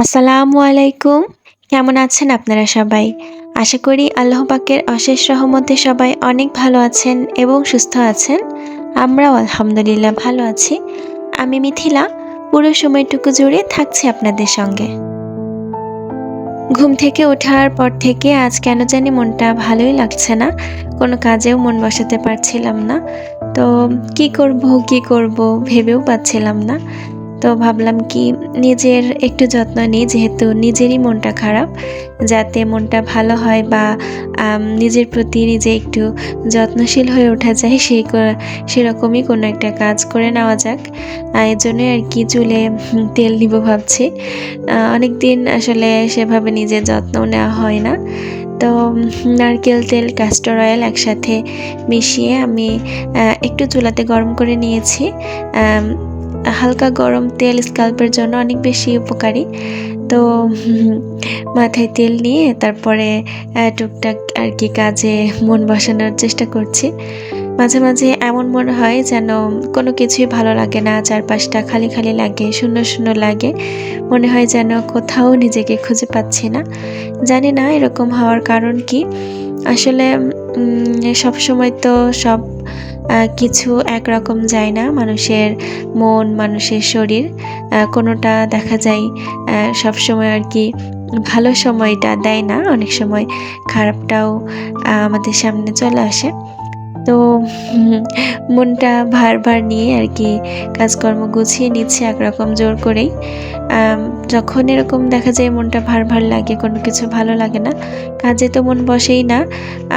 আসসালামু আলাইকুম। কেমন আছেন আপনারা সবাই? আশা করি আল্লাহ পাকের অশেষ রহমতে সবাই অনেক ভালো আছেন এবং সুস্থ আছেন। আমরাও আলহামদুলিল্লাহ ভালো আছি। আমি মিথিলা, পুরো সময়টুকু জুড়ে থাকছি আপনাদের সঙ্গে। ঘুম থেকে ওঠার পর থেকে আজ কেন জানি মনটা ভালোই লাগছে না। কোনো কাজেও মন বসাতে পারছিলাম না। তো কি করব ভেবেও পাচ্ছিলাম না। তো ভাবলাম কি নিজের একটু যত্ন নিই, যেহেতু নিজেরই মনটা খারাপ, যাতে মনটা ভালো হয় বা নিজের প্রতি নিজে একটু যত্নশীল হয়ে ওঠা যায় সেরকমই কোনো একটা কাজ করে নেওয়া যাক। এর জন্যই আর কি চুলে তেল দিব ভাবছি। অনেকদিন আসলে সেভাবে নিজের যত্নও নেওয়া হয় না। তো নারকেল তেল, ক্যাস্টর অয়েল একসাথে মিশিয়ে আমি একটু চুলাতে গরম করে নিয়েছি। হালকা গরম তেল স্ক্যাল্পের জন্য অনেক বেশি উপকারী। তো মাথায় তেল নিয়ে তারপরে টুকটাক আর কি কাজে মন বসানোর চেষ্টা করছি। মাঝে মাঝে এমন মনে হয় যেন কোনো কিছুই ভালো লাগে না, চারপাশটা খালি খালি লাগে, শূন্য শূন্য লাগে। মনে হয় যেন কোথাও নিজেকে খুঁজে পাচ্ছি না। জানি না এরকম হওয়ার কারণ কি। আসলে সবসময় তো সব কিছু একরকম যায় না। মানুষের মন, মানুষের শরীর কোনোটা দেখা যায় সবসময় আর কি ভালো সময়টা দেয় না। অনেক সময় খারাপটাও আমাদের সামনে চলে আসে। তো মনটা ভার নিয়ে আর কি কাজকর্ম গুছিয়ে নিচ্ছে একরকম জোর করেই। যখন এরকম দেখা যায় মনটা ভার লাগে, কোনো কিছু ভালো লাগে না, কাজে তো মন বসেই না।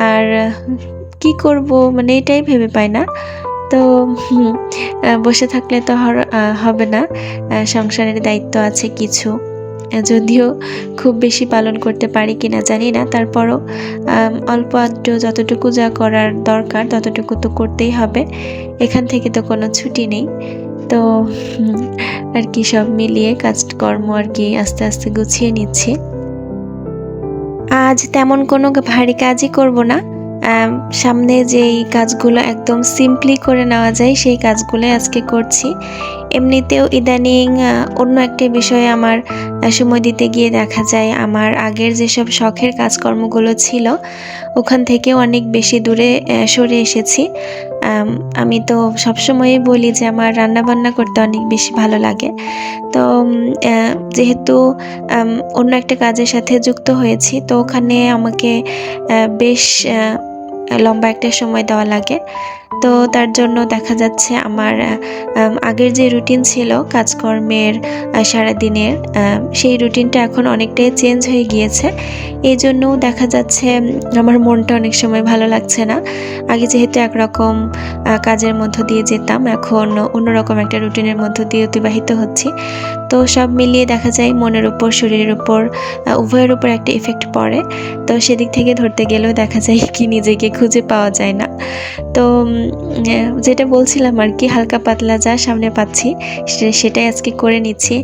আর কি করব মানে এটাই ভেবে পাই না। তো বসে থাকলে তো হবে না। সংসারের দায়িত্ব আছে কিছু। যদিও খুব বেশি পালন করতে পারি কিনা জানি না, তারপরও অল্প আধটু যতটুকু যা করার দরকার ততটুকু তো করতেই হবে। এখান থেকে তো কোনো ছুটি নেই। তো আর কি সব মিলিয়ে কাজকর্ম আর কি আস্তে আস্তে গুছিয়ে নিচ্ছি। আজ তেমন কোনো ভারী কাজই করব না। সামনে যেই কাজগুলো একদম সিম্পলি করে নেওয়া যায় সেই কাজগুলোই আজকে করছি। এমনিতেও ইদানিং অন্য একটা বিষয়ে আমার সময় দিতে গিয়ে দেখা যায় আমার আগের যেসব শখের কাজকর্মগুলো ছিল ওখান থেকেও অনেক বেশি দূরে সরে এসেছি। আমি তো সবসময়ই বলি যে আমার রান্নাবান্না করতে অনেক বেশি ভালো লাগে। তো যেহেতু অন্য একটা কাজের সাথে যুক্ত হয়েছি, তো ওখানে আমাকে বেশ লম্বা একটা সময় দেওয়া লাগে। তো তার জন্য দেখা যাচ্ছে আমার আগের যে রুটিন ছিল কাজকর্মের সারাদিনের, সেই রুটিনটা এখন অনেকটাই চেঞ্জ হয়ে গিয়েছে। এই জন্যও দেখা যাচ্ছে আমার মনটা অনেক সময় ভালো লাগছে না। আগে যেহেতু একরকম কাজের মধ্য দিয়ে যেতাম, এখন অন্যরকম একটা রুটিনের মধ্য দিয়ে অতিবাহিত হচ্ছি। তো সব মিলিয়ে দেখা যায় মনের উপর, শরীরের উপর, উভয়ের উপর একটা ইফেক্ট পড়ে। তো সেদিক থেকে ধরতে গেলেও দেখা যায় কি নিজেকে খুঁজে পাওয়া যায় না। তো যেটা বলছিলাম আর কি, হালকা পাতলা যা সামনে পাচ্ছি সেটাই আজকে করে নিচ্ছি।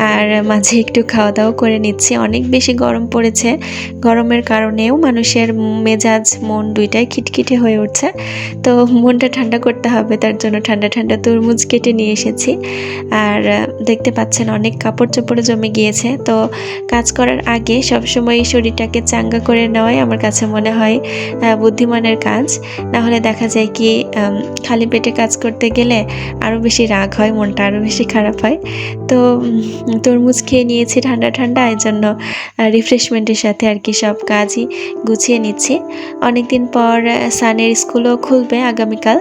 আর মাঝে একটু খাওয়া দাওয়া করে নিচ্ছি। অনেক বেশি গরম পড়েছে। গরমের কারণেও মানুষের মেজাজ, মন দুইটাই খিটখিটে হয়ে উঠছে। তো মনটা ঠান্ডা করতে হবে, তার জন্য ঠান্ডা ঠান্ডা তরমুজ কেটে নিয়ে এসেছি। আর দেখতে পাচ্ছেন অনেক কাপড় চোপড়ে জমে গিয়েছে। তো কাজ করার আগে সবসময় শরীরটাকে চাঙ্গা করে নেওয়াই আমার কাছে মনে হয় বুদ্ধিমানের কাজ। না হলে দেখা যায় কি খালি পেটে কাজ করতে গেলে আরও বেশি রাগ হয়, মনটা আরও বেশি খারাপ হয়। তো তরমুজ খেয়ে নিয়েছি ঠান্ডা ঠান্ডা, এই জন্য রিফ্রেশমেন্টের সাথে আর কি সব কাজই গুছিয়ে নিচ্ছি। অনেকদিন পর সানের স্কুলও খুলবে আগামীকাল।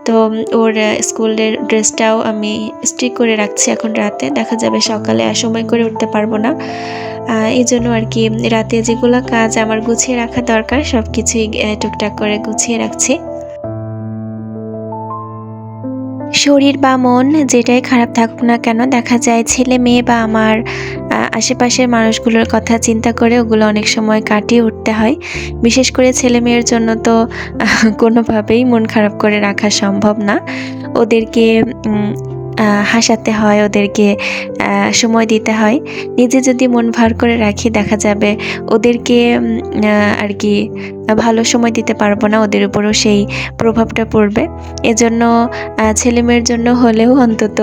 তো ওর স্কুলের ড্রেসটাও আমি ইস্ত্রি করে রাখছি এখন রাতে। দেখা যাবে সকালে আর সময় করে উঠতে পারবো না। এই জন্য আর কি রাতে যেগুলো কাজ আমার গুছিয়ে রাখা দরকার সব কিছুই টুকটাক করে গুছিয়ে রাখছি। শরীর বা মন যেটাই খারাপ থাকুক না কেন, দেখা যায় ছেলে মেয়ে বা আমার আশেপাশের মানুষগুলোর কথা চিন্তা করে ওগুলো অনেক সময় কাটিয়ে উঠতে হয়। বিশেষ করে ছেলে মেয়ের জন্য তো কোনোভাবেই মন খারাপ করে রাখা সম্ভব না। ওদেরকে হাসাতে হয়, ওদেরকে সময় দিতে হয়। নিজে যদি মন ভার করে রাখি দেখা যাবে ওদেরকে আর কি ভালো সময় দিতে পারবো না, ওদের উপরও সেই প্রভাবটা পড়বে। এজন্য ছেলেমেয়ের জন্য হলেও অন্তত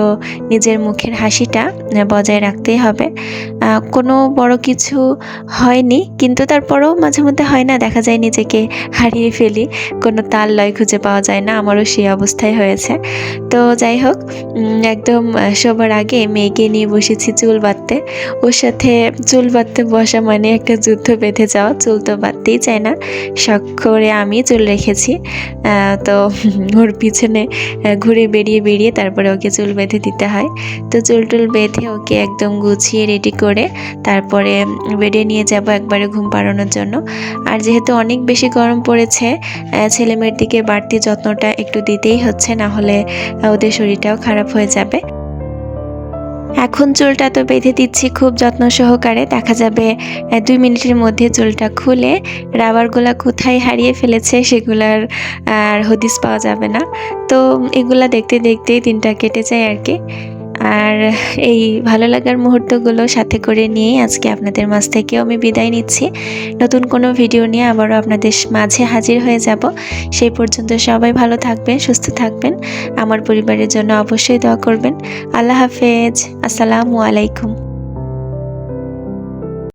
নিজের মুখের হাসিটা বজায় রাখতেই হবে। কোনো বড় কিছু হয়নি, কিন্তু তারপরও মাঝে মধ্যে হয় না, দেখা যায় নিজেকে হারিয়ে ফেলি, কোনো তাল লয় খুঁজে পাওয়া যায় না। আমারও সেই অবস্থায় হয়েছে। তো যাই হোক, একদম শোবার আগে মেয়েকে নিয়ে বসেছি চুল বাঁধতে। ওর সাথে চুল বাঁধতে বসা মানে একটা যুদ্ধ বেঁধে যাওয়া। চুল তো বাঁধতেই চায় না, শখ করে আমি চুল রেখেছি। তো ওর পিছনে ঘুরে বেরিয়ে তারপরে ওকে চুল বেঁধে দিতে হয়। তো চুল টুল বেঁধে ওকে একদম গুছিয়ে রেডি করে তারপরে বেডে নিয়ে যাব একবারে ঘুম পাড়ানোর জন্য। আর যেহেতু অনেক বেশি গরম পড়েছে, ছেলেমেয়ের দিকে বাড়তি যত্নটা একটু দিতেই হচ্ছে, না হলে ওদের শরীরটাও খারাপ হয়ে যাবে। এখন চুলটা তো বেঁধে দিচ্ছি খুব যত্ন সহকারে। দেখা যাবে 2 মিনিটের মধ্যে চুলটা খুলে রাবারগুলা কোথায় হারিয়ে ফেলেছে সেগুলার আর হদিস পাওয়া যাবে না। তো এগুলা দেখতে দেখতেই দিনটা কেটে যায় আর কি। আর এই ভালো লাগার মুহূর্তগুলো সাথে করে নিয়েই আজকে আপনাদের মাঝ থেকেও আমি বিদায় নিচ্ছি। নতুন কোনো ভিডিও নিয়ে আবারও আপনাদের মাঝে হাজির হয়ে যাব। সেই পর্যন্ত সবাই ভালো থাকবেন, সুস্থ থাকবেন। আমার পরিবারের জন্য অবশ্যই দোয়া করবেন। আল্লাহ হাফেজ। আসসালামু আলাইকুম।